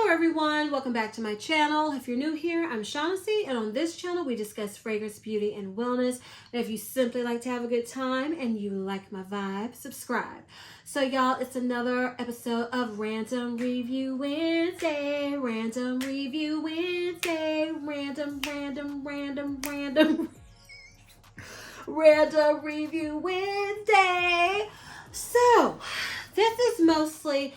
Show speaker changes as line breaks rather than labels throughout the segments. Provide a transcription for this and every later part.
Hello everyone, welcome back to my channel. If you're new here, I'm Shaughnessy, and on this channel we discuss fragrance, beauty, and wellness. And if you simply like to have a good time and you like my vibe, subscribe. So y'all, it's another episode of Random Review Wednesday. Random Review Wednesday. Random Review Wednesday. So, this is mostly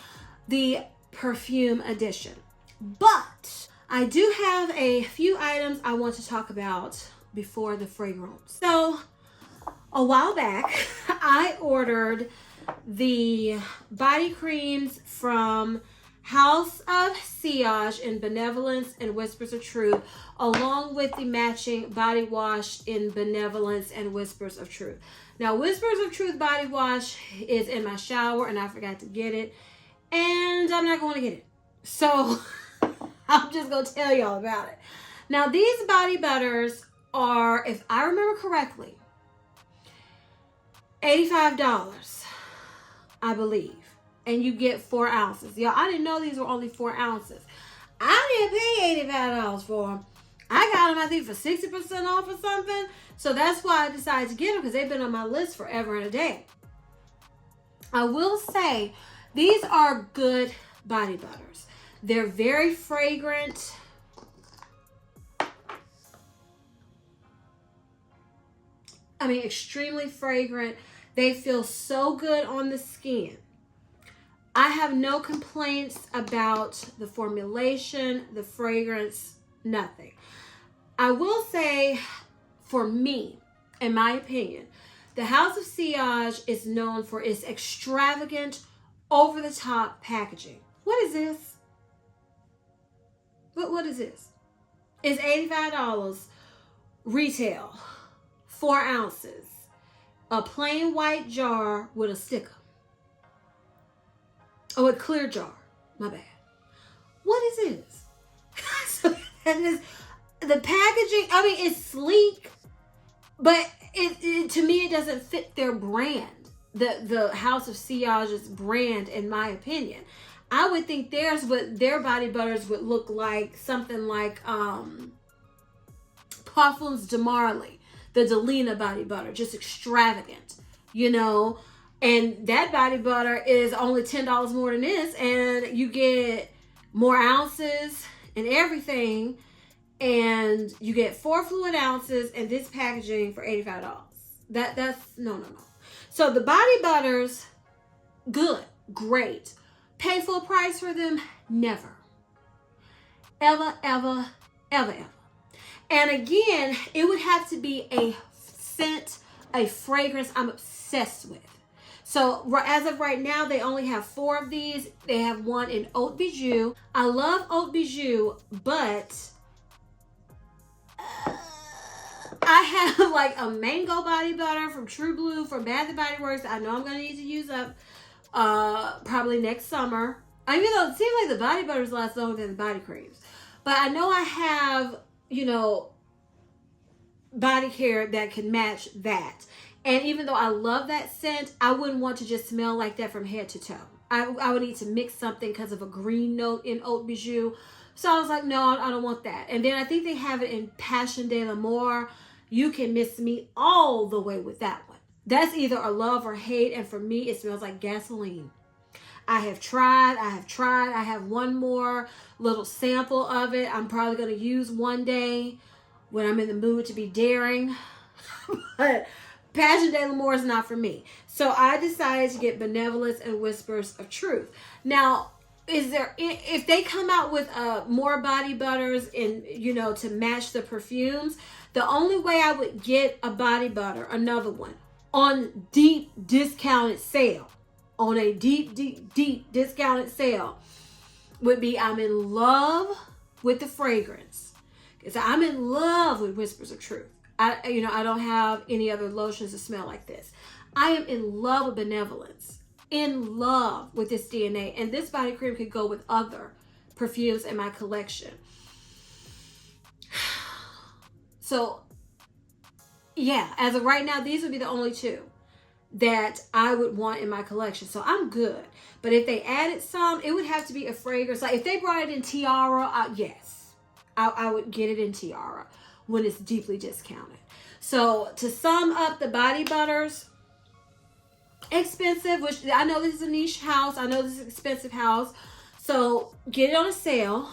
the perfume edition, but I do have a few items I want to talk about before the fragrance. So a while back I ordered the body creams from House of Sillage in Benevolence and Whispers of Truth, along with the matching body wash in Benevolence and Whispers of Truth. Now, Whispers of Truth body wash is in my shower and I forgot to get it, and I'm not going to get it. So I'm just going to tell y'all about it. Now, these body butters are, if I remember correctly, $85, I believe. And you get 4 ounces. Y'all, I didn't know these were only 4 ounces. I didn't pay $85 for them. I got them, I think, for 60% off or something. So that's why I decided to get them, because they've been on my list forever and a day. I will say, these are good body butters. They're very fragrant. I mean, extremely fragrant. They feel so good on the skin. I have no complaints about the formulation, the fragrance, nothing. I will say, for me, in my opinion, the House of Sillage is known for its extravagant, over-the-top packaging. What is this? What is this? It's $85 retail, 4 ounces, a plain white jar with a sticker. Oh, a clear jar. My bad. What is this? So that is the packaging. I mean, it's sleek, but it to me, it doesn't fit their brand. The House of Sillage's brand, in my opinion. I would think their body butters would look like something like Parfums de Marly, the Delina body butter, just extravagant, you know. And that body butter is only $10 more than this, and you get more ounces and everything, and you get 4 fluid ounces and this packaging for $85. That's no. So the body butters, good, great. Pay full price for them? Never. Ever. And again, it would have to be a scent, a fragrance I'm obsessed with. So as of right now, they only have 4 of these. They have one in Haute Bijou. I love Haute Bijou, but I have like a mango body butter from True Blue from Bath & Body Works. I know I'm going to need to use up probably next summer. Even though it seems like the body butters last longer than the body creams. But I know I have, you know, body care that can match that. And even though I love that scent, I wouldn't want to just smell like that from head to toe. I would need to mix something because of a green note in Haute Bijou. So I was like, no, I don't want that. And then I think they have it in Passion de l'Amour. You can miss me all the way with that one. That's either a love or hate. And for me, it smells like gasoline. I have tried. I have one more little sample of it. I'm probably going to use one day when I'm in the mood to be daring. But Passion de l'Amour is not for me. So I decided to get Benevolence and Whispers of Truth. Now, if they come out with more body butters and, you know, to match the perfumes, the only way I would get a body butter, another one, on deep discounted sale, on a deep discounted sale, would be I'm in love with the fragrance. Because I'm in love with Whispers of Truth. I don't have any other lotions that smell like this. I am in love with Benevolence. In love with this DNA. And this body cream could go with other perfumes in my collection. So, yeah, as of right now, these would be the only 2 that I would want in my collection. So I'm good. But if they added some, it would have to be a fragrance. Like if they brought it in Tiara, yes, I would get it in Tiara when it's deeply discounted. So to sum up the body butters, expensive, which I know this is a niche house. I know this is an expensive house. So get it on a sale.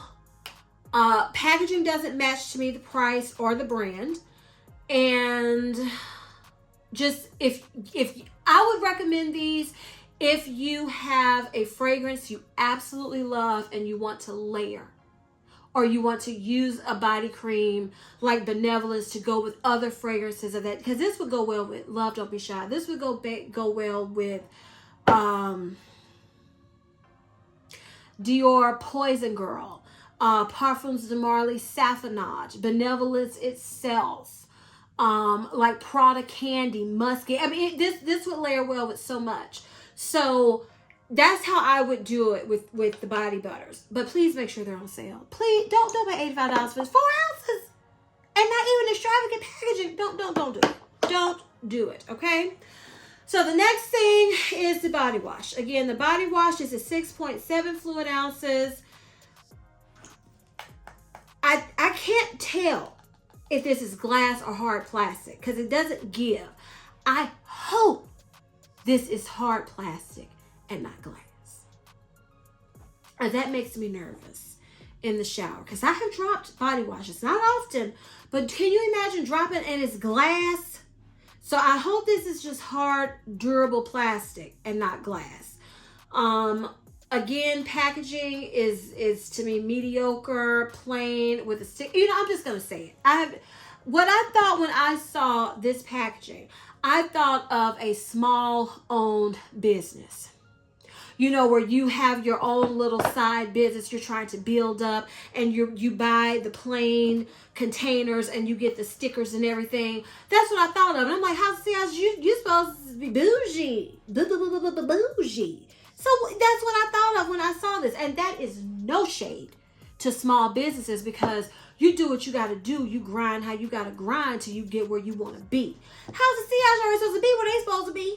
Packaging doesn't match to me the price or the brand. And just if I would recommend these if you have a fragrance you absolutely love and you want to layer, or you want to use a body cream like Benevolence to go with other fragrances of that, because this would go well with Love Don't Be Shy. This would go well with Dior Poison Girl, Parfums de Marly Saffinage, Benevolence itself. Like Prada Candy, Musk. I mean, this would layer well with so much. So that's how I would do it with the body butters. But please make sure they're on sale. Please don't pay $85 for 4 ounces and not even extravagant packaging. Don't do it. Don't do it. Okay. So the next thing is the body wash. Again, the body wash is a 6.7 fluid ounces. I can't tell if this is glass or hard plastic because it doesn't give. I hope this is hard plastic and not glass. And that makes me nervous in the shower because I have dropped body washes, not often, but can you imagine dropping and it's glass? So I hope this is just hard, durable plastic and not glass. Again, packaging is to me mediocre, plain with a stick. You know, I'm just gonna say it. What I thought when I saw this packaging, I thought of a small owned business. You know, where you have your own little side business you're trying to build up, and you buy the plain containers and you get the stickers and everything. That's what I thought of. And I'm like, you supposed to be bougie. Bougie. So that's what I thought of when I saw this. And that is no shade to small businesses because you do what you got to do. You grind how you got to grind till you get where you want to be. How's the Sillage already supposed to be where they supposed to be?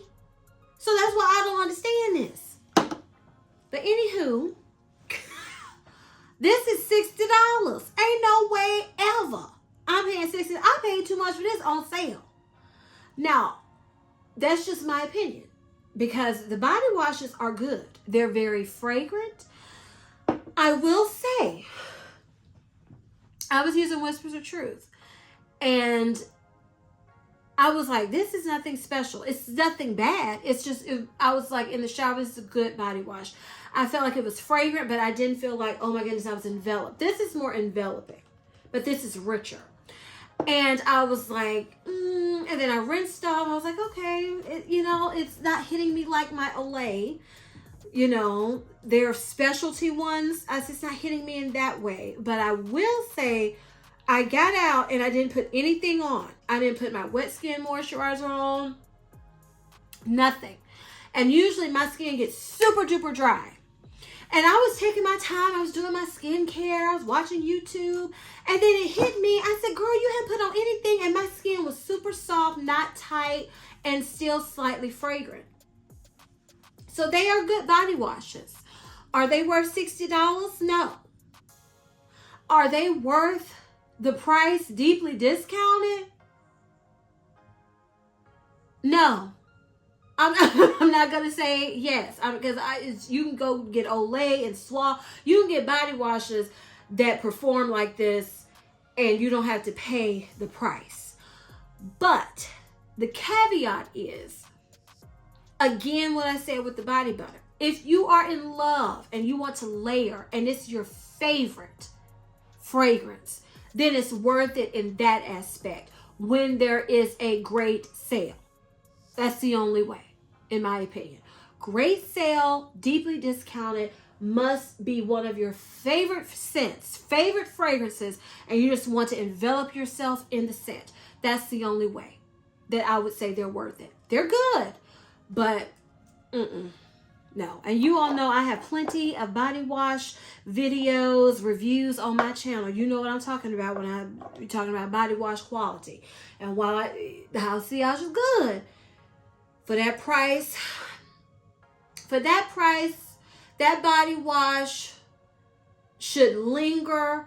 So that's why I don't understand this. But anywho, this is $60. Ain't no way ever I'm paying $60. I paid too much for this on sale. Now, that's just my opinion. Because the body washes are good. They're very fragrant. I will say, I was using Whispers of Truth. And I was like, this is nothing special. It's nothing bad. It's just, I was like, in the shower, this is a good body wash. I felt like it was fragrant, but I didn't feel like, oh my goodness, I was enveloped. This is more enveloping. But this is richer. And I was like, and then I rinsed off. I was like, okay, it's not hitting me like my Olay. You know, they're specialty ones. It's not hitting me in that way. But I will say, I got out and I didn't put anything on. I didn't put my wet skin moisturizer on. Nothing. And usually my skin gets super duper dry. And I was taking my time. I was doing my skincare. I was watching YouTube. And then it hit me. I said, girl, you haven't put on anything. And my skin was super soft, not tight, and still slightly fragrant. So they are good body washes. Are they worth $60? No. Are they worth the price deeply discounted? No. I'm not going to say yes, because you can go get Olay and Suave. You can get body washes that perform like this and you don't have to pay the price. But the caveat is, again, what I said with the body butter. If you are in love and you want to layer and it's your favorite fragrance, then it's worth it in that aspect when there is a great sale. That's the only way, in my opinion. Great sale, deeply discounted, must be one of your favorite scents, favorite fragrances, and you just want to envelop yourself in the scent. That's the only way that I would say they're worth it. They're good, but no. And you all know I have plenty of body wash videos, reviews on my channel. You know what I'm talking about when I'm talking about body wash quality. And while how Sillage is good, For that price, that body wash should linger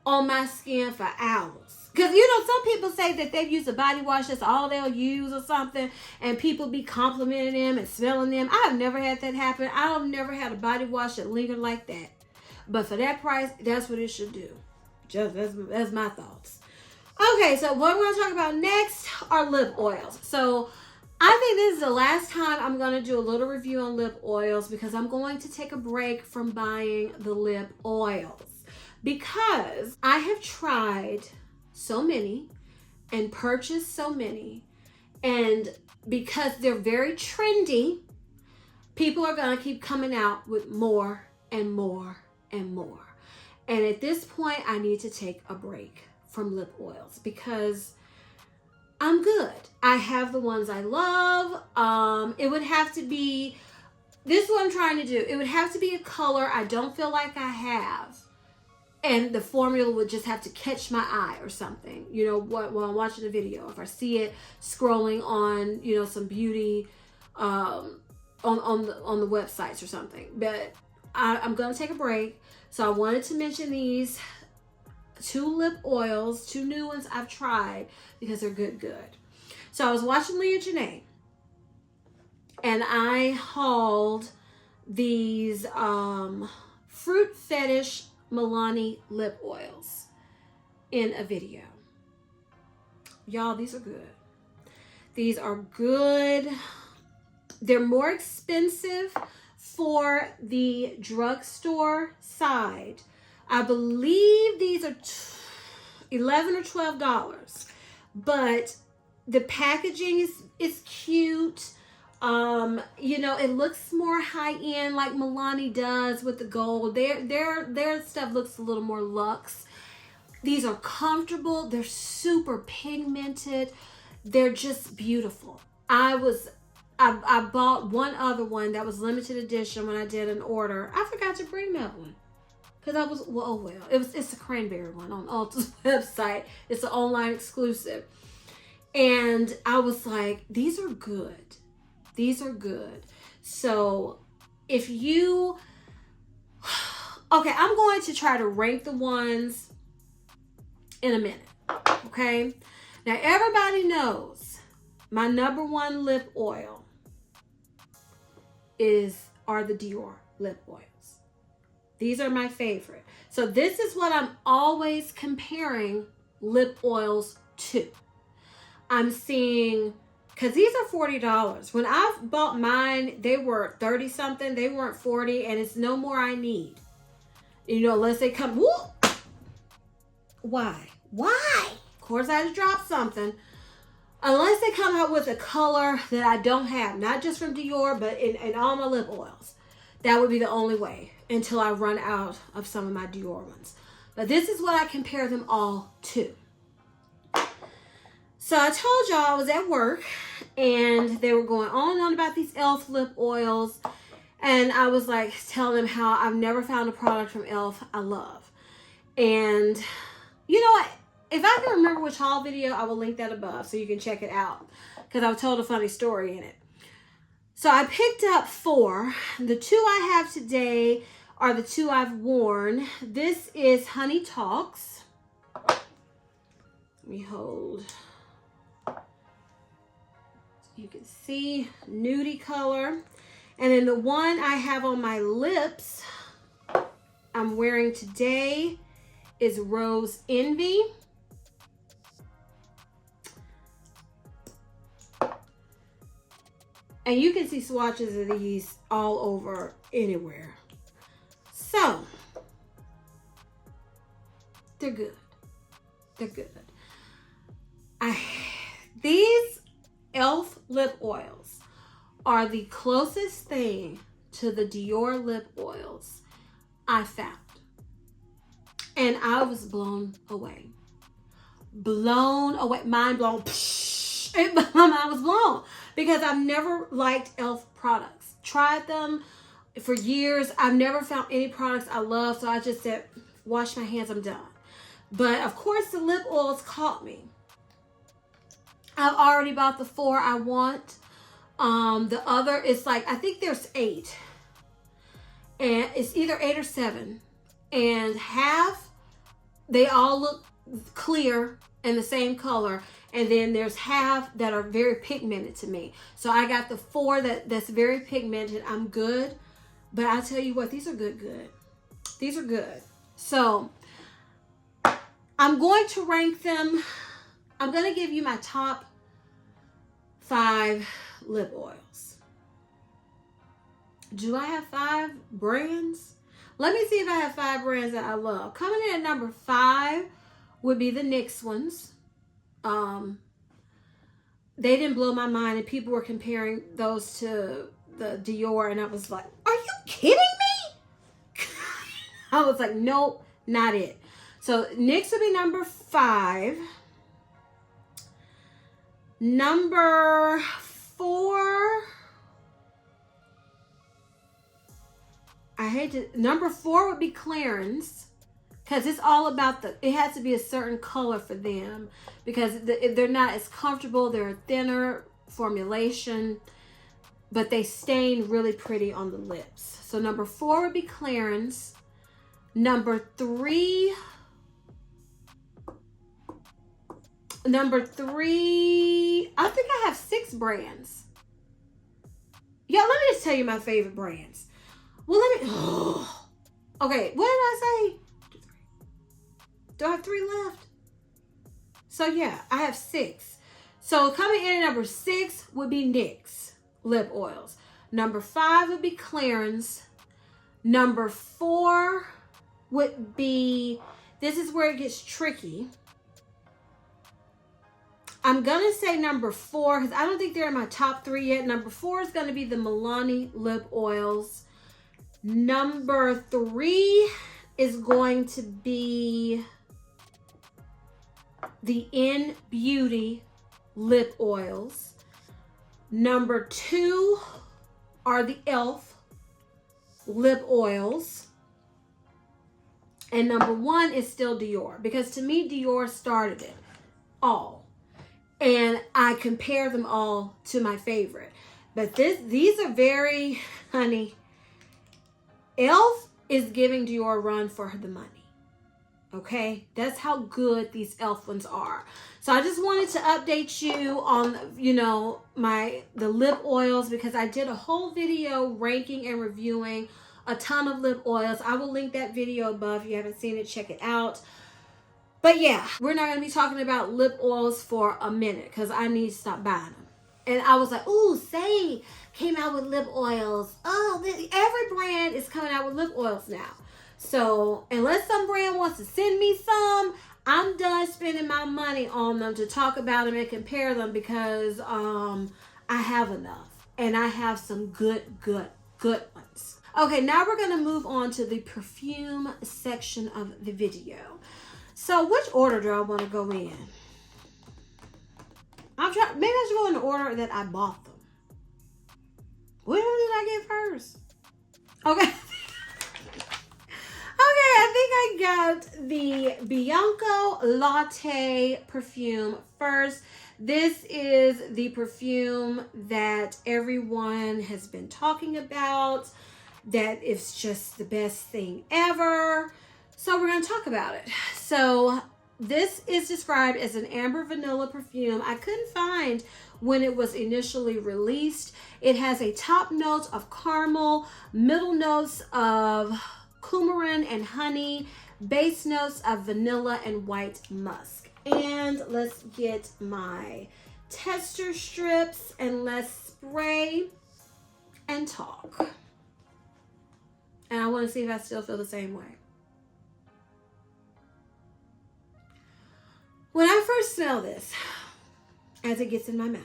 on my skin for hours. Because, some people say that they've used a body wash, that's all they'll use or something, and people be complimenting them and smelling them. I've never had that happen. I've never had a body wash that lingered like that. But for that price, that's what it should do. Just that's my thoughts. Okay, so what we're going to talk about next are lip oils. So I think this is the last time I'm going to do a little review on lip oils, because I'm going to take a break from buying the lip oils. Because I have tried so many and purchased so many, and because they're very trendy, people are going to keep coming out with more and more and more. And at this point, I need to take a break from lip oils because I'm good. I have the ones I love. It would have to be, this is what I'm trying to do. It would have to be a color I don't feel like I have. And the formula would just have to catch my eye or something, while I'm watching a video. If I see it scrolling on, some beauty on the websites or something. But I'm going to take a break. So I wanted to mention these 2 lip oils, 2 new ones I've tried because they're good. So I was watching Leah Janae, and I hauled these Fruit Fetish Malone lip oils in a video. Y'all, these are good. These are good. They're more expensive for the drugstore side. I believe these are $11 or $12, but the packaging is cute. It looks more high-end like Malone does with the gold. Their stuff looks a little more luxe. These are comfortable. They're super pigmented. They're just beautiful. I bought one other one that was limited edition when I did an order. I forgot to bring that one. Because it's a cranberry one on Ulta's website. It's an online exclusive. And I was like, these are good. These are good. So if you, okay, I'm going to try to rank the ones in a minute. Okay. Now everybody knows my number 1 lip oil are the Dior lip oils. These are my favorite. So this is what I'm always comparing lip oils to. I'm seeing, because these are $40. When I bought mine, they were 30 something. They weren't 40, and it's no more I need. Unless they come, whoop. Why? Of course I had to drop something. Unless they come out with a color that I don't have, not just from Dior, but in all my lip oils. That would be the only way until I run out of some of my Dior ones. But this is what I compare them all to. So I told y'all I was at work and they were going on and on about these e.l.f. lip oils. And I was like telling them how I've never found a product from e.l.f. I love. And you know what? If I can remember which haul video, I will link that above so you can check it out. Because I've told a funny story in it. So I picked up 4. The 2 I have today are the 2 I've worn. This is Honey Talks. Let me hold. You can see nudie color. And then the one I have on my lips I'm wearing today is Rose Envy. And you can see swatches of these all over anywhere. So, they're good. They're good. These e.l.f. lip oils are the closest thing to the Dior lip oils I found. And I was blown away. Blown away. Mind blown. My mind was blown. Because I've never liked e.l.f. products. Tried them for years. I've never found any products I love. So I just said, wash my hands, I'm done. But of course the lip oils caught me. I've already bought the 4 I want. The other is like, I think there's 8. And it's either 8 or 7. And half, they all look clear and the same color. And then there's half that are very pigmented to me. So I got the 4 that's very pigmented. I'm good. But I'll tell you what, these are good. These are good. So I'm going to rank them. I'm going to give you my top 5 lip oils. Do I have 5 brands? Let me see if I have 5 brands that I love. Coming in at number 5 would be the NYX ones. They didn't blow my mind, and people were comparing those to the Dior, and I was like, are you kidding me? I was like, nope, not it. So NYX would be number 5. Number 4, number 4 would be Clarins, because it's all about it has to be a certain color for them, because they're not as comfortable. They're a thinner formulation, but they stain really pretty on the lips. So number 4 would be Clarins. Number 3, I think I have 6 brands. Yeah, let me just tell you my favorite brands. Well, okay, what did I say? Do I have 3 left? So yeah, I have 6. So coming in at number 6 would be NYX lip oils. Number 5 would be Clarins. Number 4 would be, this is where it gets tricky. I'm going to say number 4 because I don't think they're in my top 3 yet. Number 4 is going to be the Malone lip oils. Number 3 is going to be the In Beauty lip oils. Number 2 are the e.l.f. lip oils. And number 1 is still Dior, because to me, Dior started it all. And I compare them all to my favorite. But these are very, honey, e.l.f. is giving Dior a run for the money. Okay? That's how good these e.l.f. ones are. So I just wanted to update you on, you know, the lip oils, because I did a whole video ranking and reviewing a ton of lip oils. I will link that video above. If you haven't seen it, check it out. But yeah, we're not going to be talking about lip oils for a minute because I need to stop buying them. And I was like, ooh, Say came out with lip oils. Oh, every brand is coming out with lip oils now. So unless some brand wants to send me some, I'm done spending my money on them to talk about them and compare them, because I have enough. And I have some good ones. Okay, now we're going to move on to the perfume section of the video. So which order do I want to go in? Maybe I should go in the order that I bought them. Which one did I get first? Okay. Okay, I think I got the Bianco Latte perfume first. This is the perfume that everyone has been talking about, that it's just the best thing ever. So we're going to talk about it. So this is described as an amber vanilla perfume. I couldn't find when it was initially released. It has a top note of caramel, middle notes of coumarin and honey, base notes of vanilla and white musk. And let's get my tester strips and let's spray and talk. And I want to see if I still feel the same way. When I first smell this, as it gets in my mouth,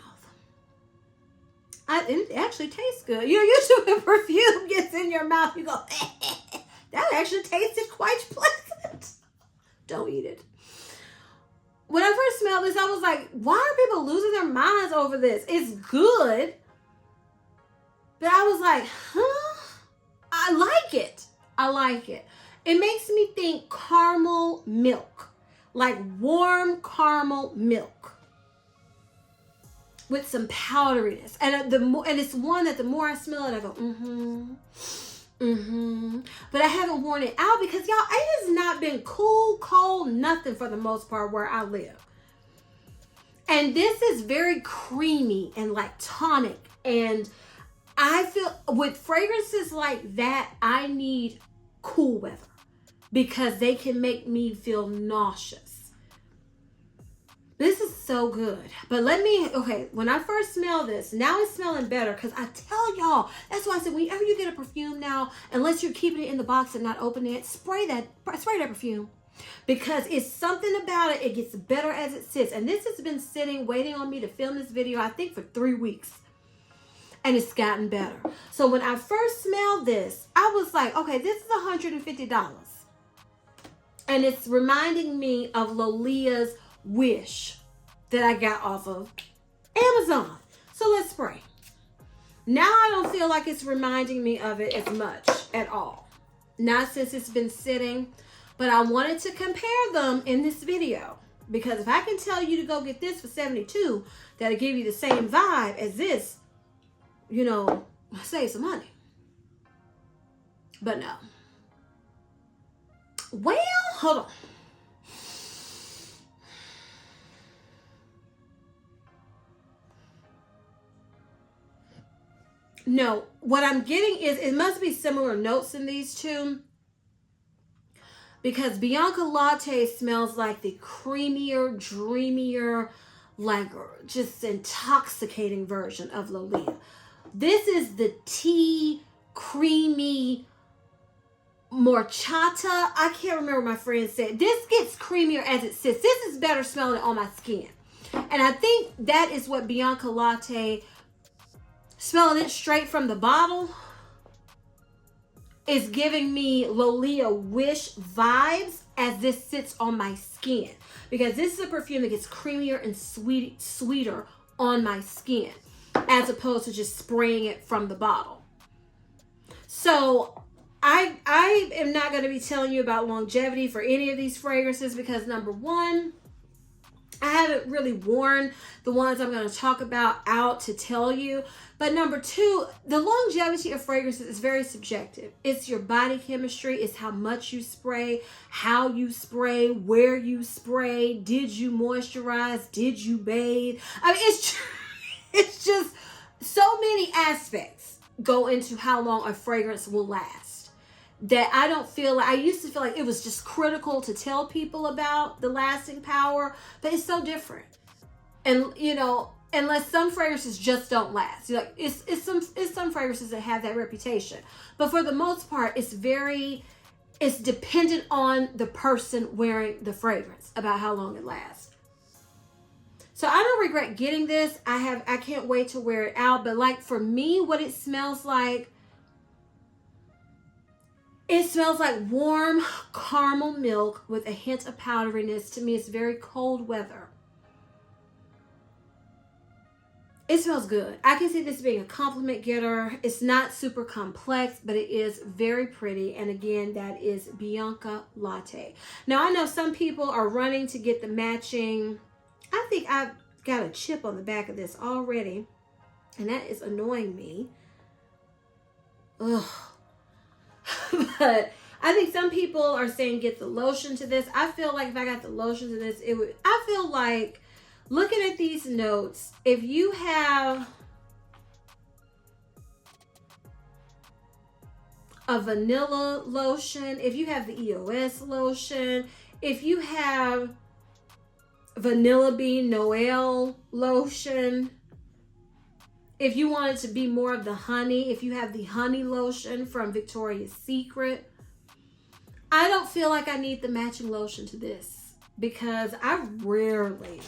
it actually tastes good. You know, usually when perfume gets in your mouth, you go, that actually tasted quite pleasant. Don't eat it. When I first smelled this, I was like, why are people losing their minds over this? It's good. But I was like, I like it. I like it. It makes me think caramel milk. Like warm caramel milk. with some powderiness. And it's one that the more I smell it, I go, But I haven't worn it out because, y'all, it has not been cool, cold, nothing for the most part where I live. And this is very creamy and like tonic. And I feel with fragrances like that, I need cool weather because they can make me feel nauseous. This is so good. But when I first smell this, now it's smelling better because I tell y'all, that's why I said whenever you get a perfume now, unless you're keeping it in the box and not opening it, spray that perfume. Because it's something about it, it gets better as it sits. And this has been sitting, waiting on me to film this video, I think for 3 weeks. And it's gotten better. So when I first smelled this, I was like, okay, this is $150. And it's reminding me of Lolia's Wish that I got off of Amazon. So let's spray. Now I don't feel like it's reminding me of it as much at all. Not since it's been sitting. But I wanted to compare them in this video. Because if I can tell you to go get this for $72, that'll give you the same vibe as this, you know, save some money. But no. Well, hold on. No, what I'm getting is, it must be similar notes in these two. Because Bianco Latte smells like the creamier, dreamier, like just intoxicating version of Lolia. This is the tea, creamy, morchata. I can't remember what my friend said. This gets creamier as it sits. This is better smelling on my skin. And I think that is what Bianco Latte, smelling it straight from the bottle, is giving me Lolia Wish vibes as this sits on my skin. Because this is a perfume that gets creamier and sweeter on my skin, as opposed to just spraying it from the bottle. So I am not going to be telling you about longevity for any of these fragrances because, number one, I haven't really worn the ones I'm going to talk about out to tell you. But number two, the longevity of fragrances is very subjective. It's your body chemistry. It's how much you spray, how you spray, where you spray. Did you moisturize? Did you bathe? I mean, it's just so many aspects go into how long a fragrance will last. That I don't feel like, I used to feel like it was just critical to tell people about the lasting power, but it's so different. And, you know, unless some fragrances just don't last. Like it's some fragrances that have that reputation. But for the most part, it's dependent on the person wearing the fragrance about how long it lasts. So I don't regret getting this. I can't wait to wear it out. But like for me, what it smells like, it smells like warm caramel milk with a hint of powderiness. To me, it's very cold weather. It smells good. I can see this being a compliment getter. It's not super complex, but it is very pretty. And again, that is Bianco Latte. Now, I know some people are running to get the matching. I think I've got a chip on the back of this already, and that is annoying me. Ugh. But I think some people are saying get the lotion to this. I feel like if I got the lotion to this, it would, I feel like, looking at these notes, if you have a vanilla lotion, if you have the EOS lotion, if you have Vanilla Bean Noel lotion, if you want it to be more of the honey, if you have the honey lotion from Victoria's Secret, I don't feel like I need the matching lotion to this because I rarely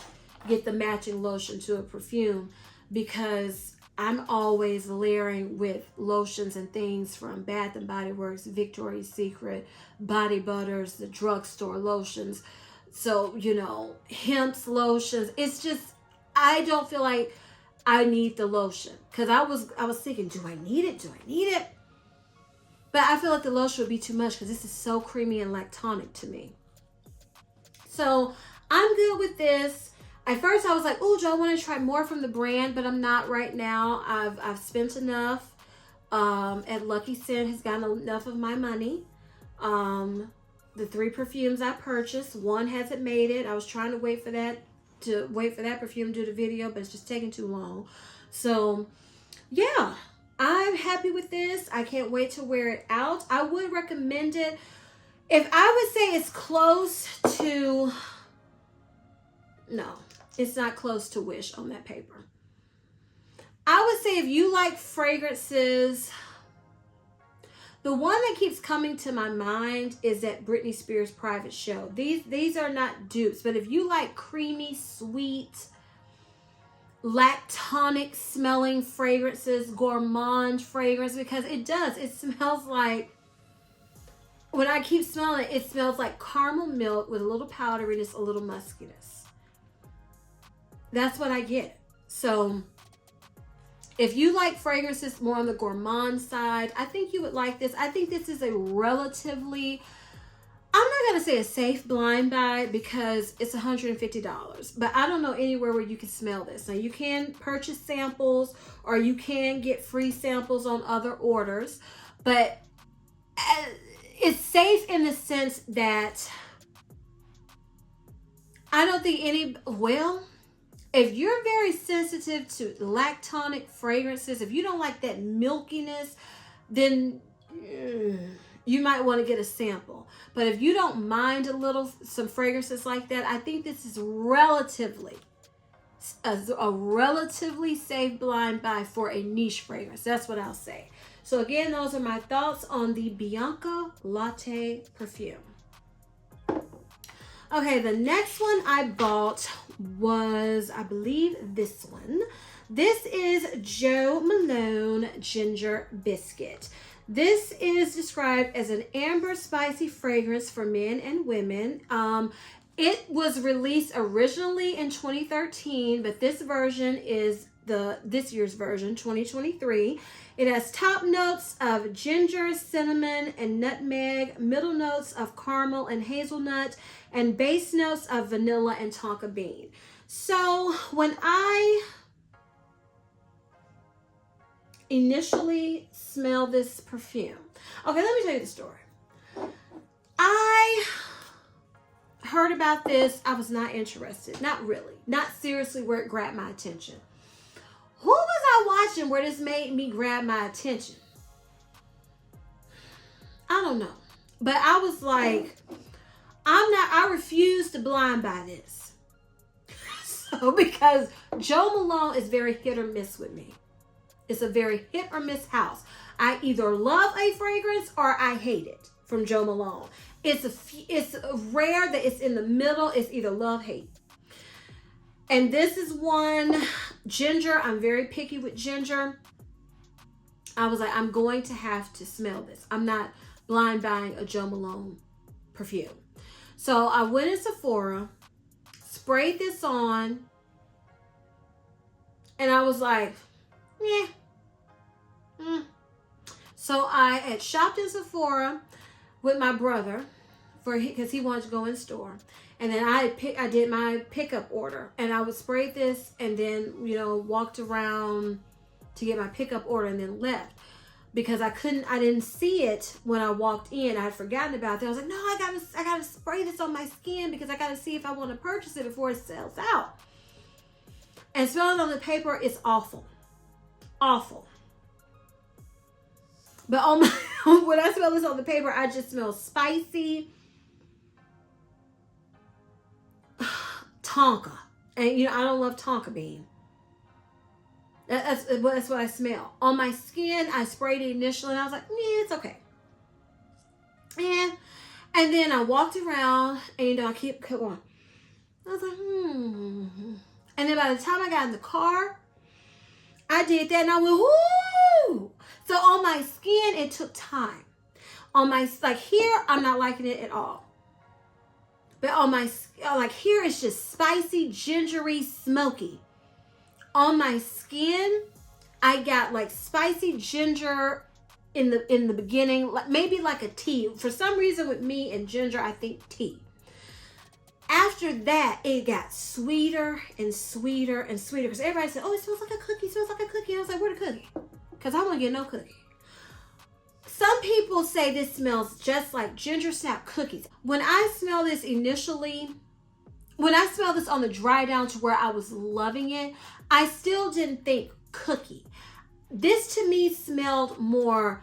get the matching lotion to a perfume because I'm always layering with lotions and things from Bath & Body Works, Victoria's Secret, Body Butters, the drugstore lotions. So, you know, Hemp's lotions. It's just, I don't feel like I need the lotion because I was thinking, do I need it? Do I need it? But I feel like the lotion would be too much because this is so creamy and lactonic to me. So I'm good with this. At first I was like, oh, do I want to try more from the brand? But I'm not right now. I've spent enough. At Lucky Scent has gotten enough of my money. The 3 perfumes I purchased, one hasn't made it. I was trying to wait for that perfume to do the video, but it's just taking too long. So yeah, I'm happy with this. I can't wait to wear it out. I would recommend it. If I would say it's close to, no, it's not close to Wish on that paper. I would say if you like fragrances, the one that keeps coming to my mind is that Britney Spears private show. These are not dupes, but if you like creamy, sweet, lactonic smelling fragrances, gourmand fragrance, because it does. It smells like, when I keep smelling it, it smells like caramel milk with a little powderiness, a little muskiness. That's what I get. So if you like fragrances more on the gourmand side, I think you would like this. I think this is a relatively, I'm not going to say a safe blind buy because it's $150, but I don't know anywhere where you can smell this. Now you can purchase samples or you can get free samples on other orders, but it's safe in the sense that I don't think if you're very sensitive to lactonic fragrances, if you don't like that milkiness, then you might want to get a sample. But if you don't mind some fragrances like that, I think this is a relatively safe blind buy for a niche fragrance. That's what I'll say. So again, those are my thoughts on the Bianco Latte perfume. Okay, the next one I bought was, I believe, this one. This is Jo Malone Ginger Biscuit. This is described as an amber spicy fragrance for men and women. It was released originally in 2013, but this version is this year's version, 2023. It has top notes of ginger, cinnamon, and nutmeg, middle notes of caramel and hazelnut, and base notes of vanilla and tonka bean. So when I initially smelled this perfume, okay, let me tell you the story. I heard about this. I was not interested. Not really. Not seriously where it grabbed my attention. Who was I watching where this made me grab my attention? I don't know. But I was like, I refuse to blind buy this. So, because Jo Malone is very hit or miss with me. It's a very hit or miss house. I either love a fragrance or I hate it from Jo Malone. It's rare that it's in the middle. It's either love, hate. And this is one, ginger. I'm very picky with ginger. I was like, I'm going to have to smell this. I'm not blind buying a Jo Malone perfume. So I went in Sephora, sprayed this on, and I was like, yeah. So I had shopped in Sephora with my brother because he wanted to go in store. And then I did my pickup order, and I would spray this and then, walked around to get my pickup order and then left because I didn't see it when I walked in. I had forgotten about it. I was like, no, I gotta spray this on my skin because I gotta see if I want to purchase it before it sells out. And smelling on the paper is awful. Awful. But when I smell this on the paper, I just smell spicy tonka. And I don't love tonka bean. That's what I smell. On my skin, I sprayed it initially and I was like, yeah, it's okay. And then I walked around and I kept going. I was like, And then by the time I got in the car, I did that and I went, whoo! So on my skin, it took time. On my, here, I'm not liking it at all. But on my, here, it's just spicy, gingery, smoky. On my skin, I got spicy ginger in the beginning, maybe like a tea. For some reason with me and ginger, I think tea. After that, it got sweeter and sweeter and sweeter. Because everybody said, oh, it smells like a cookie. It smells like a cookie. And I was like, where the cookie? Because I want to get no cookie. Some people say this smells just like ginger snap cookies. When I smell this initially, when I smelled this on the dry down to where I was loving it, I still didn't think cookie. This to me smelled more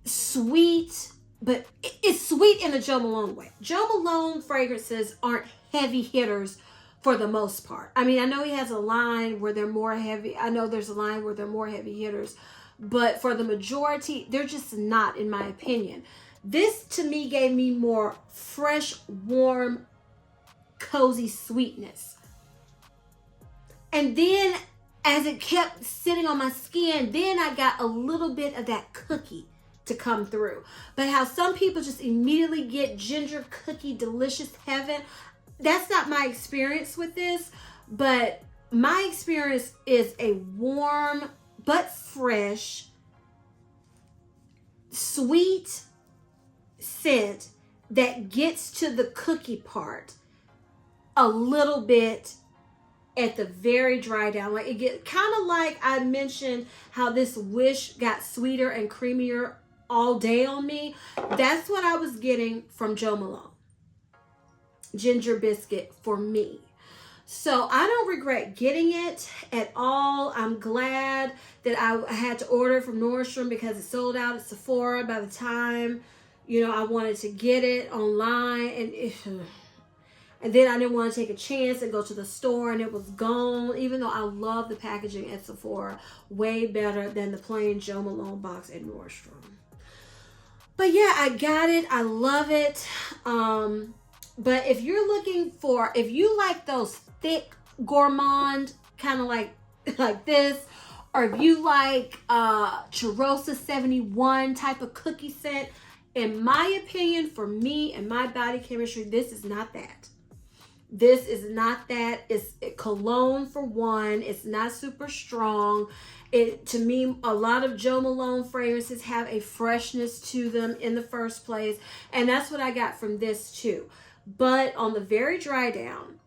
sweet, but it's sweet in a Jo Malone way. Jo Malone fragrances aren't heavy hitters for the most part. I mean, I know he has a line where they're more heavy. I know there's a line where they're more heavy hitters, but for the majority, they're just not, in my opinion. This to me gave me more fresh, warm, cozy sweetness. And then as it kept sitting on my skin, then I got a little bit of that cookie to come through. But how some people just immediately get ginger cookie delicious heaven, that's not my experience with this. But my experience is a warm but fresh, sweet scent that gets to the cookie part a little bit at the very dry down. Like it get kind of like I mentioned how this Wish got sweeter and creamier all day on me. That's what I was getting from Jo Malone. Ginger Biscuit for me. So I don't regret getting it at all. I'm glad that I had to order from Nordstrom because it sold out at Sephora by the time, I wanted to get it online. And then I didn't want to take a chance and go to the store and it was gone. Even though I love the packaging at Sephora way better than the plain Jo Malone box at Nordstrom. But yeah, I got it. I love it. But if you're looking for, if you like those thick gourmand, kind of like this, or if you like Cheirosa 71 type of cookie scent, in my opinion, for me and my body chemistry, this is not that. This is not that. It's cologne for one. It's not super strong. To me, a lot of Jo Malone fragrances have a freshness to them in the first place. And that's what I got from this too. But on the very dry down,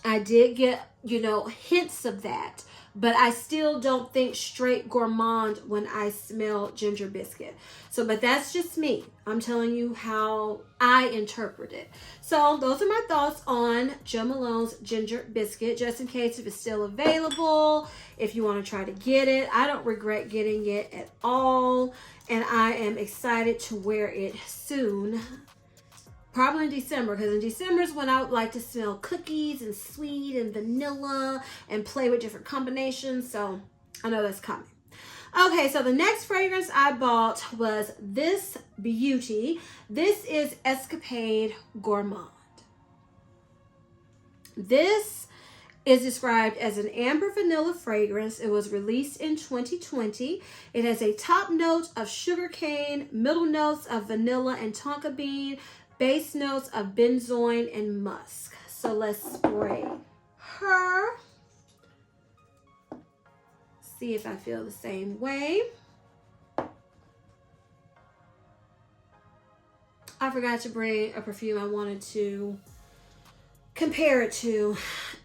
I did get, hints of that. But I still don't think straight gourmand when I smell Ginger Biscuit. But that's just me. I'm telling you how I interpret it. So those are my thoughts on Jo Malone's Ginger Biscuit, just in case if it's still available, if you want to try to get it. I don't regret getting it at all. And I am excited to wear it soon. Probably in December, because in December is when I would like to smell cookies and sweet and vanilla and play with different combinations. So I know that's coming. Okay, so the next fragrance I bought was this beauty. This is Escapade Gourmand. This is described as an amber vanilla fragrance. It was released in 2020. It has a top note of sugarcane, middle notes of vanilla and tonka bean, base notes of benzoin and musk. So let's spray her. See if I feel the same way. I forgot to bring a perfume I wanted to compare it to.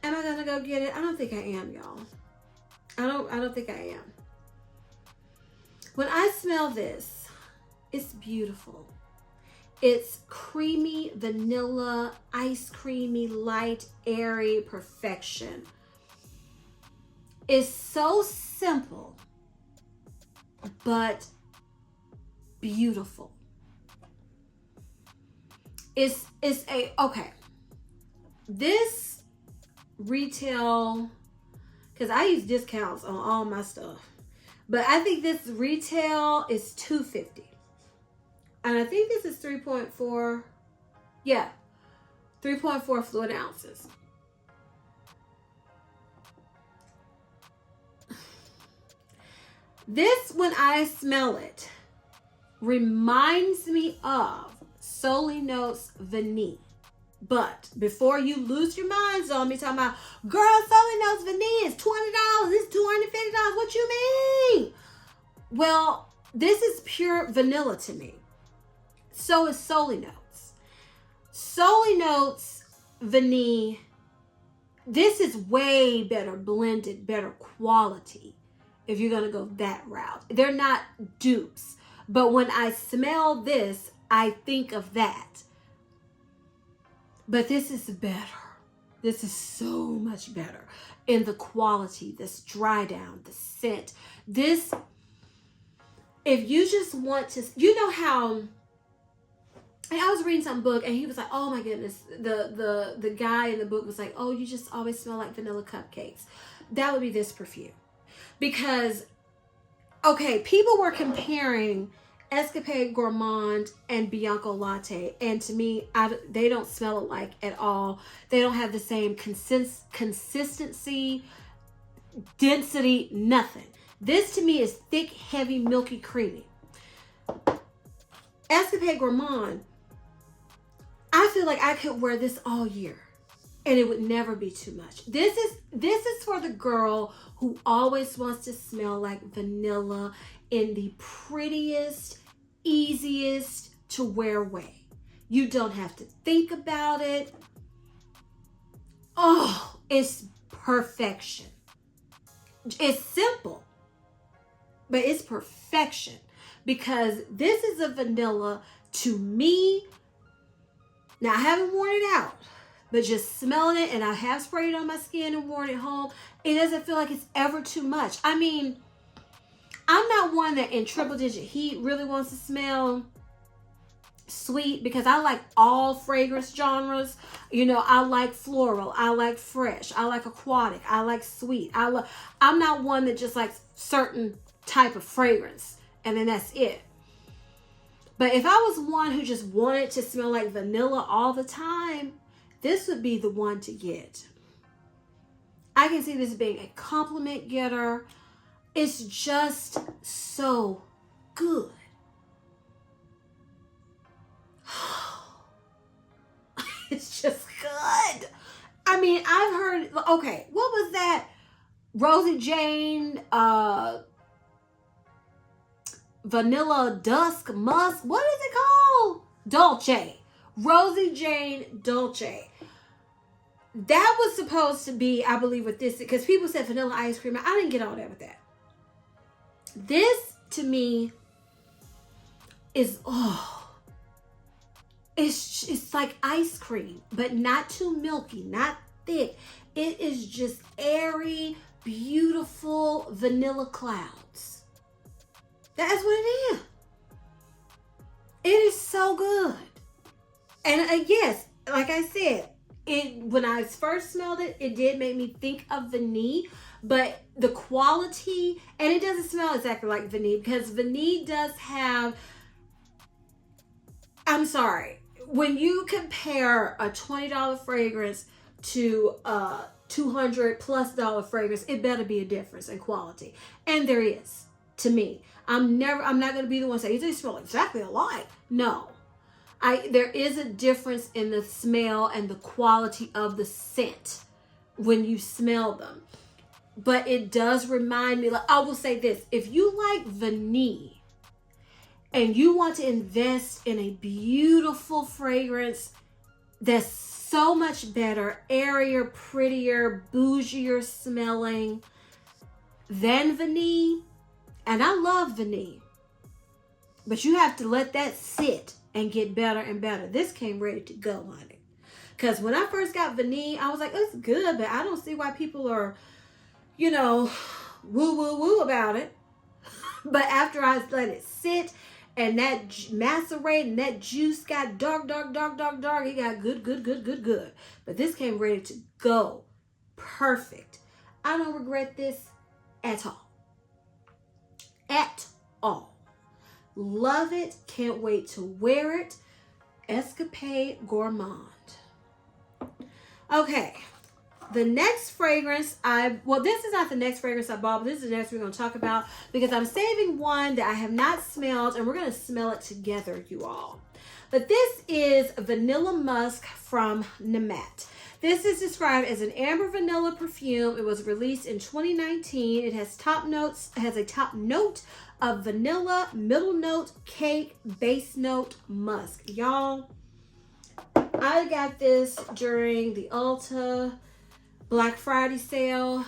Am I gonna go get it? I don't think I am, y'all. I don't think I am. When I smell this, it's beautiful. It's creamy vanilla, ice creamy, light, airy perfection. It's so simple, but beautiful. Okay. This retail, because I use discounts on all my stuff, but I think this retail is $250. And I think this is 3.4. Yeah. 3.4 fluid ounces. This, when I smell it, reminds me of Solely Notes Vanille. But before you lose your minds on me talking about, girl, Solely Notes Vanille is $20. It's $250. What you mean? Well, this is pure vanilla to me. So is Solely Notes. Solely Notes Vanille. This is way better blended, better quality if you're going to go that route. They're not dupes. But when I smell this, I think of that. But this is better. This is so much better in the quality, this dry down, the scent. This, if you just want to, you know how, I was reading some book and he was like, oh my goodness, the guy in the book was like, oh, you just always smell like vanilla cupcakes. That would be this perfume. Because, okay, people were comparing Escapade Gourmand and Bianco Latte, and to me, they don't smell alike at all. They don't have the same consistency, density, nothing. This to me is thick, heavy, milky, creamy. Escapade Gourmand, I feel like I could wear this all year and it would never be too much. This is for the girl who always wants to smell like vanilla in the prettiest, easiest to wear way. You don't have to think about it. Oh, it's perfection. It's simple, but it's perfection because this is a vanilla to me. Now, I haven't worn it out, but just smelling it, and I have sprayed it on my skin and worn it home, it doesn't feel like it's ever too much. I mean, I'm not one that in triple digit heat really wants to smell sweet because I like all fragrance genres. You know, I like floral, I like fresh, I like aquatic, I like sweet. I'm not one that just likes certain type of fragrance and then that's it. But if I was one who just wanted to smell like vanilla all the time, this would be the one to get. I can see this being a compliment getter. It's just so good. It's just good. I mean, I've heard, okay, what was that? Rosie Jane, Vanilla Dusk Musk. What is it called? Dolce. Rosie Jane Dolce. That was supposed to be, I believe, with this, because people said vanilla ice cream. I didn't get all that with that. This, to me, is, it's like ice cream, but not too milky, not thick. It is just airy, beautiful vanilla clouds. That's what it is. It is so good. And yes, like I said, when I first smelled it, it did make me think of vanille, but the quality, and it doesn't smell exactly like vanille because vanille does have, I'm sorry, when you compare a $20 fragrance to a $200+ fragrance, it better be a difference in quality. And there is, to me. I'm not going to be the one saying they smell exactly alike. No. There is a difference in the smell and the quality of the scent when you smell them. But it does remind me, like, I will say this, if you like vanille and you want to invest in a beautiful fragrance that's so much better, airier, prettier, bougier smelling than vanille, and I love vanille, but you have to let that sit and get better and better. This came ready to go, honey. Because when I first got vanille, I was like, it's good, but I don't see why people are, you know, woo about it. But after I let it sit and that macerate and that juice got dark, it got good. But this came ready to go. Perfect. I don't regret this at all. At all. Love it. Can't wait to wear it. Escapade Gourmand. Okay. The next fragrance this is not the next fragrance I bought, but this is the next we're going to talk about because I'm saving one that I have not smelled and we're going to smell it together, you all. But this is Vanilla Musk from Nemat. This is described as an amber vanilla perfume. It was released in 2019. It has a top note of vanilla, middle note, cake, base note, musk. Y'all, I I got this during the Ulta Black Friday sale.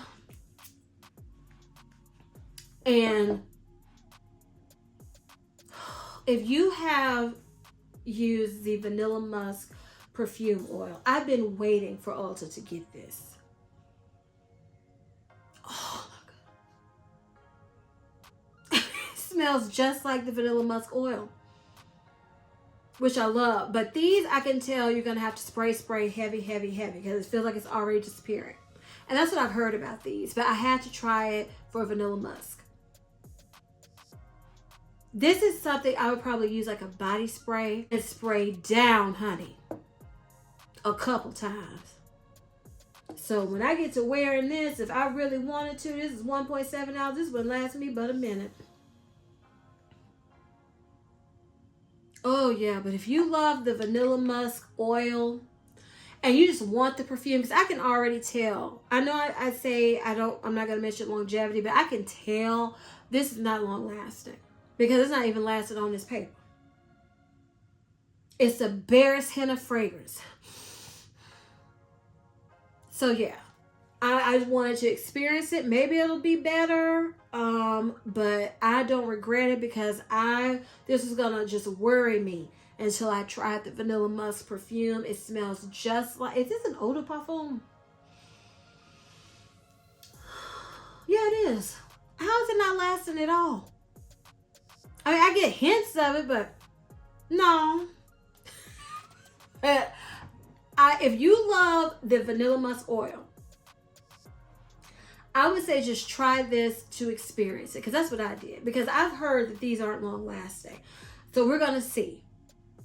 And if you have used the Vanilla Musk perfume oil, I've been waiting for Ulta to get this. Oh my God. It smells just like the Vanilla Musk oil, which I love. But these, I can tell you're going to have to spray heavy, because it feels like it's already disappearing. And that's what I've heard about these. But I had to try it for Vanilla Musk. This is something I would probably use like a body spray and spray down, honey, a couple times. So when I get to wearing this, if I really wanted to, this is 1.7 ounces. This wouldn't last me but a minute. Oh yeah, but if you love the Vanilla Musk oil and you just want the perfume, because I can already tell. I know I say I'm not going to mention longevity, but I can tell this is not long lasting. Because it's not even lasted on this paper. It's a barest hint of fragrance. So yeah, I just wanted to experience it. Maybe it'll be better. But I don't regret it because this is gonna just worry me until I tried the Vanilla Musk perfume. It smells just like, is this an eau de parfum? Yeah, it is. How is it not lasting at all? I mean, I get hints of it, but no. If you love the Vanilla Musk oil, I would say just try this to experience it, because that's what I did. Because I've heard that these aren't long lasting. So we're going to see.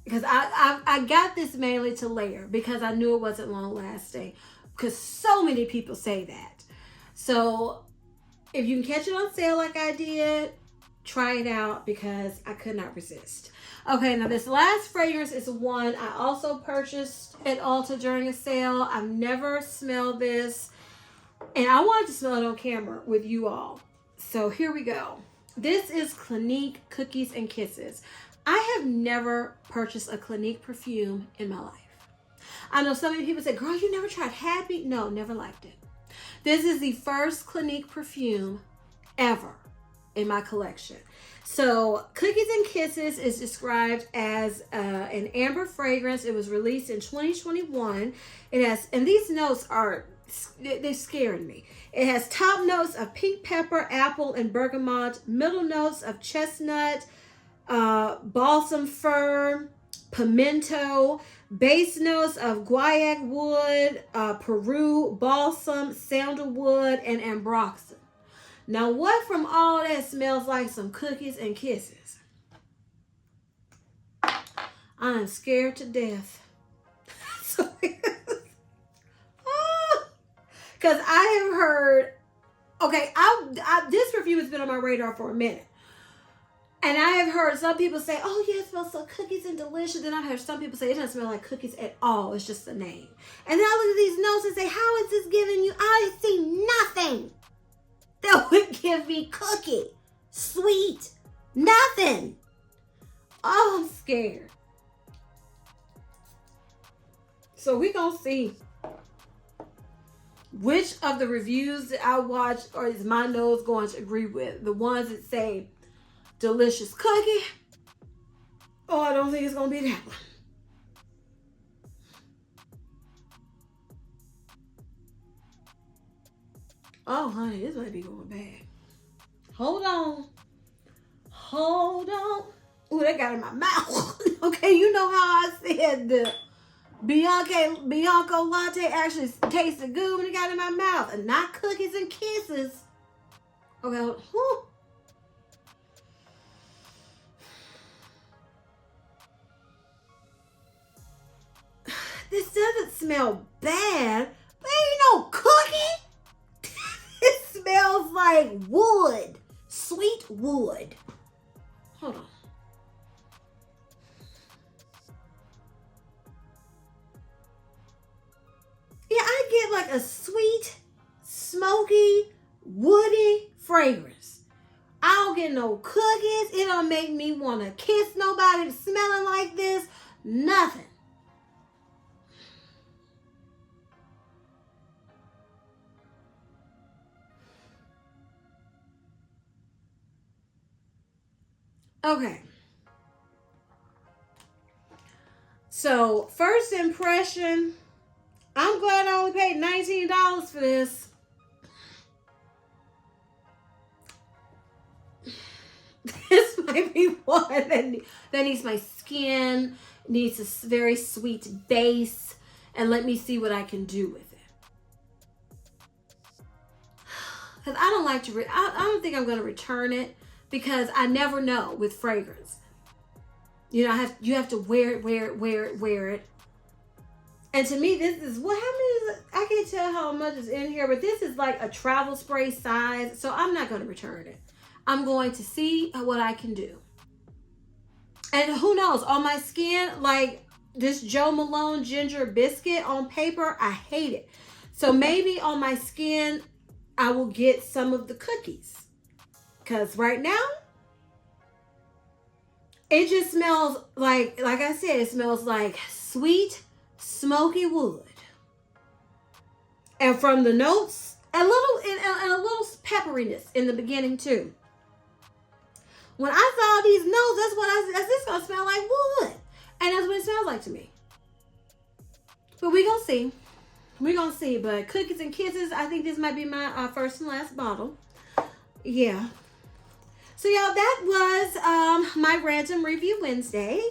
Because I got this mainly to layer because I knew it wasn't long lasting. Because so many people say that. So if you can catch it on sale like I did, try it out because I could not resist. Okay, now this last fragrance is one I also purchased at Ulta during a sale. I've never smelled this, and I wanted to smell it on camera with you all. So here we go. This is Clinique Cookies and Kisses. I have never purchased a Clinique perfume in my life. I know so many people say, girl, you never tried Happy? No, never liked it. This is the first Clinique perfume ever in my collection. So Cookies and Kisses is described as an amber fragrance. It was released in 2021. It has, and these notes they're scaring me. It has top notes of pink pepper, apple, and bergamot, middle notes of chestnut, balsam fir, pimento, base notes of guaiac wood, Peru, balsam, sandalwood, and ambroxan. Now, what from all that smells like some cookies and kisses? I'm scared to death. Because I have heard, okay, this perfume has been on my radar for a minute. And I have heard some people say, oh yeah, it smells so cookies and delicious. Then I've heard some people say it doesn't smell like cookies at all. It's just the name. And then I look at these notes and say, how is this giving you? I see nothing that would give me cookie, sweet, nothing. Oh, I'm scared. So we gonna see which of the reviews that I watch or is my nose going to agree with. The ones that say delicious cookie. Oh, I don't think it's gonna be that one. Oh, honey, this might be going bad. Hold on. Ooh, that got in my mouth. Okay, you know how I said the Bianco Latte actually tasted good when it got in my mouth, and not cookies and kisses. Okay, hold on. This doesn't smell bad, but ain't no cookie. It smells like wood, sweet wood. Hold on. Yeah, I get like a sweet, smoky, woody fragrance. I don't get no cookies. It don't make me want to kiss nobody smelling like this. Nothing. Okay. So, first impression, I'm glad I only paid $19 for this. This might be one that needs my skin, needs a very sweet base, and let me see what I can do with it. Because I don't like to, I don't think I'm going to return it because I never know with fragrance. You know, you have to wear it. And to me, this is, how many is it? I can't tell how much is in here, but this is like a travel spray size. So I'm not going to return it. I'm going to see what I can do. And who knows, on my skin, like this Joe Malone Ginger Biscuit on paper, I hate it. So maybe on my skin, I will get some of the cookies. Because right now, it just smells like I said, it smells like sweet, smoky wood. And from the notes, a little pepperiness in the beginning too. When I saw these notes, that's what I said, this gonna smell like wood. And that's what it smells like to me. But we gonna see. We're gonna see. But Cookies and Kisses, I think this might be my first and last bottle. Yeah. So y'all, that was my Random Review Wednesday.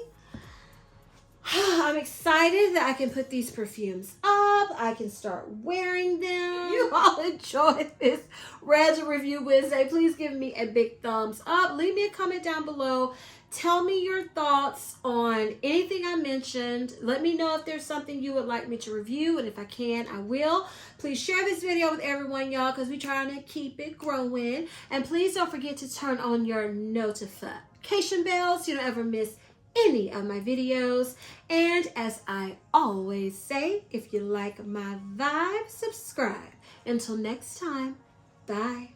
I'm excited that I can put these perfumes up. I can start wearing them. You all enjoyed this Random Review Wednesday. Please give me a big thumbs up. Leave me a comment down below. Tell me your thoughts on anything I mentioned. Let me know if there's something you would like me to review. And if I can, I will. Please share this video with everyone, y'all, because we're trying to keep it growing. And please don't forget to turn on your notification bell so you don't ever miss any of my videos. And as I always say, if you like my vibe, subscribe. Until next time, bye.